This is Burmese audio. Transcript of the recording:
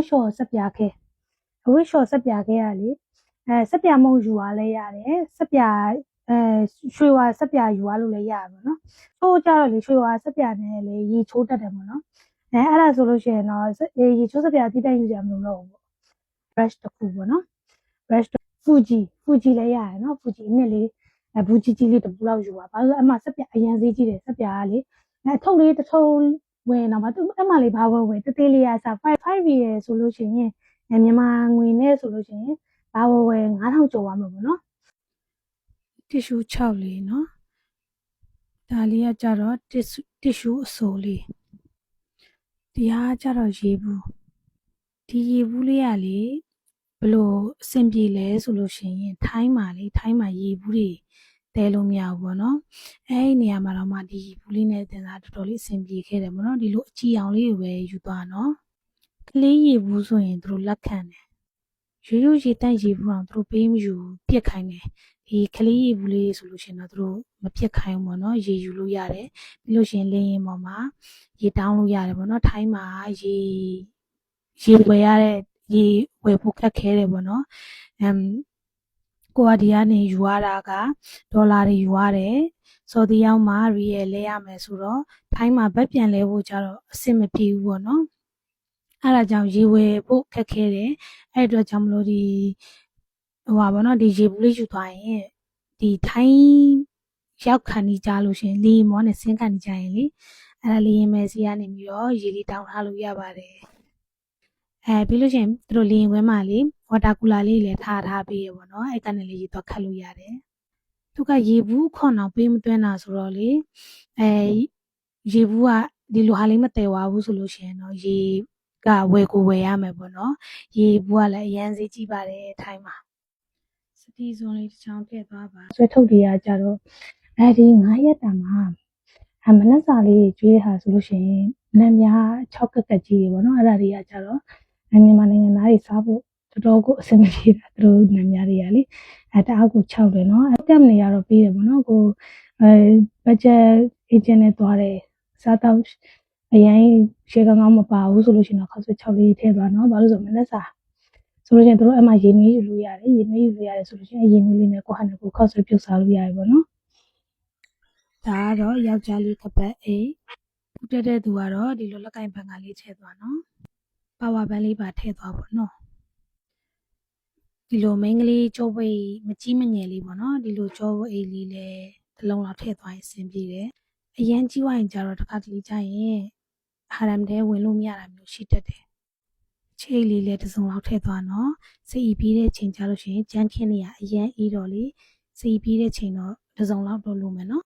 လျှော်စက်ပြခဲအဝတ်လျှော်စက်ပြခဲရလေစက်ပြမုံယူရလဲရတယ်စက်ပြရွှေဝါစက်ပြယူရလို့လည်းရပါတော့ချိုးကြတော့လေရွှေဝါစက်ပြနဲ့လေရေချိုးတတ်တယ်ပေါ့နော်အဲ့ဒါဆိုလို့ရှိရင်တော့ရေချိုးစက်ပြတိတိယူကြမလို့တော့ဘူးပေါ့ brush တစ်ခုပေါ့နော် brush Fuji လည်းရတယ်နော် Fuji နဲ့လေဘူးကြီးလေးတစ်ပူလောက်ယူပါဘာလို့အမှစက်ပြအရန်ဈေးကြီးတယ်စက်ပြကလေအထုပ်လေးတစ်ထုပ်ဝင်တော့မှသူအမှလေးဘာဝင်တေးသေးလေးရစား5 ရယ်ဆိုလို့ရှိရင်မြန်မာငွေနဲ့ဆိုလို့ရှိရင်ဘာဝယ်9000ကျော်သွားမှာပေါ့နော်တစ်ရှူ6လေးနော်ဒါလေးကကြတော့တစ်ရှူအစိုးလေးဒီဟာကြတော့ရေဘူးဒီရေဘူးလေးကလေဘလို့အဆင်ပြေလဲဆိုလို့ရှိရင်ထိုင်းမှာရေဘူးတွေတဲလို့မရဘူးပေါ့နော်အဲ့ဒီနေရာမှာတော့မှဒီရေဘူးလေးနဲ့တင်တာတော်တော်လေးအဆင်ပြေခဲ့တယ်ပေါ့နော်ဒီလိုအကြည့်အောင်လေးပဲယူသွားနော်ကလေးရေဘူးဆိုရင်သူတို့လက်ခံတယ်ရိုးရေတန့်ရေဘူးအောင်သူတို့ပေးမယူပြစ်ခိုင်းတယ်ဒီကလေးရေဘူးလေးဆိုလို့ရှိရင်တော့သူတို့မပြစ်ခိုင်းဘူးပေါ့နော်ရေယူလို့ရတယ်ပြီးလို့ရှိရင်လင်းရင်ပေါ်မှာရေတောင်းလို့ရတယ်ပေါ့နော်ထိုင်းမှာရေဝယ်ရတဲ့ရေဝယ်ဖို့ခက်ခဲတယ်ပေါ့နော်ကိုကဒီကနေယူရတာကဒေါ်လာတွေယူရတယ်စော်ဒီရောက်မှရီယယ်လဲရမယ်ဆိုတော့ထိုင်းမှာဘက်ပြန်လဲဖို့ကြတော့အဆင်မပြေဘူးပေါ့နော်အဲ့ဒါကြောင့်ရေဝယ်ဖို့ခက်ခဲတယ်အဲ့အတွက်ကြောင့်မလို့ဒီပေါ့နော်ဒီရေဘူးလေးယူသွားရင်ဒီထိုင်းရောက်ခံနေကြလို့ရှင်လေမောနဲ့ဆင်းခံနေကြရင်လေအဲ့ဒါလေးရင်မဲစီကနေပြီးတော့ရေလေးတောင်းထားလို့ရပါတယ်ပြီးလို့ရှိရင်သူတို့လေရင်ခွဲမှာလေဝါတာကူလာလေးလည်းထားပေးရပေါ့နော်အဲ့ကနေလေရေတော့ခတ်လို့ရတယ်သူကရေဘူးခွန်အောင်ပေးမသွင်းတာဆိုတော့လေရေဘူးကဒီလိုဟာလေးမတည်သွားဘူးဆိုလို့ရှိရင်တော့ရေကဝယ်ရမယ်ပေါ့နော်ရေဘူးကလည်းအရန်ဈေးကြီးပါတယ်ထိုင်းမှာစတီဇွန်လေးတစ်ချောင်းထည့်သွားပါဆွဲထုတ်တွေကကြတော့ဒီ9ရက်တာမှာမနက်စာလေးကျွေးဟာဆိုလို့ရှိရင်နံများ6ကက်ကက်ကြီးတွေပေါ့နော်အဲ့ဒါတွေကကြတော့မြန်မာနိုင်ငံသားတွေစားဖို့တော်တော်ကိုအဆင်မပြေတာသူတို့နံများတွေကလေတအားကို6တယ်နော်ကက်မနေရတော့ပေးတယ်ပေါ့နော်ကိုဘတ်ဂျက်အေဂျင့်နဲ့သွားတယ်စားတော့အရင်ရှေ့ကောင်းမပါဘူးဆိုလို့ရှိရင်တော့ခောက်ဆွဲ6လေးထည့်သွားနော်ဘာလို့ဆိုမနက်စာဆိုလို့ရှိရင်တို့အမှရေနွေးယူလို့ရတယ်ရေနွေးယူလို့ရတယ်ဆိုလို့ရှိရင်ရေနွေးလေးနဲ့ကိုဟာနဲ့ကိုခောက်ဆွဲပြုတ်စားလို့ရတယ်ပေါ့နော်ဒါကတော့ယောက်ျားလေးကပတ်အိတ်ပူတက်တဲ့သူကတော့ဒီလိုလက်ကင်ဘန်ကလေးထည့်သွားနော်ပါဝါဘန်လေးပါထည့်သွားပေါ့နော်ဒီလိုမိန်းကလေးကြောပိတ်မကြီးမငယ်လေးပေါ့နော်ဒီလိုကြောအိတ်လေးလည်းတစ်လုံးလောက်ထည့်သွားရင်အဆင်ပြေတယ်အရန်ကြီးဝိုင်းကြတော့တစ်ခါတလေကြာရင်ဟာရမ်ထဲဝင်လို့မရတာမျိုးရှိတတ်တယ်ချေလေးလည်းတစ်စုံလောက်ထည့်သွားနော်စိတ်ပြီးတဲ့ချိန်ကြလို့ရှိရင်ကြမ်းခင်းနေရအရန်အေးတော့လေစိတ်ပြီးတဲ့ချိန်တော့တစ်စုံလောက်တော့လိုမယ်နော်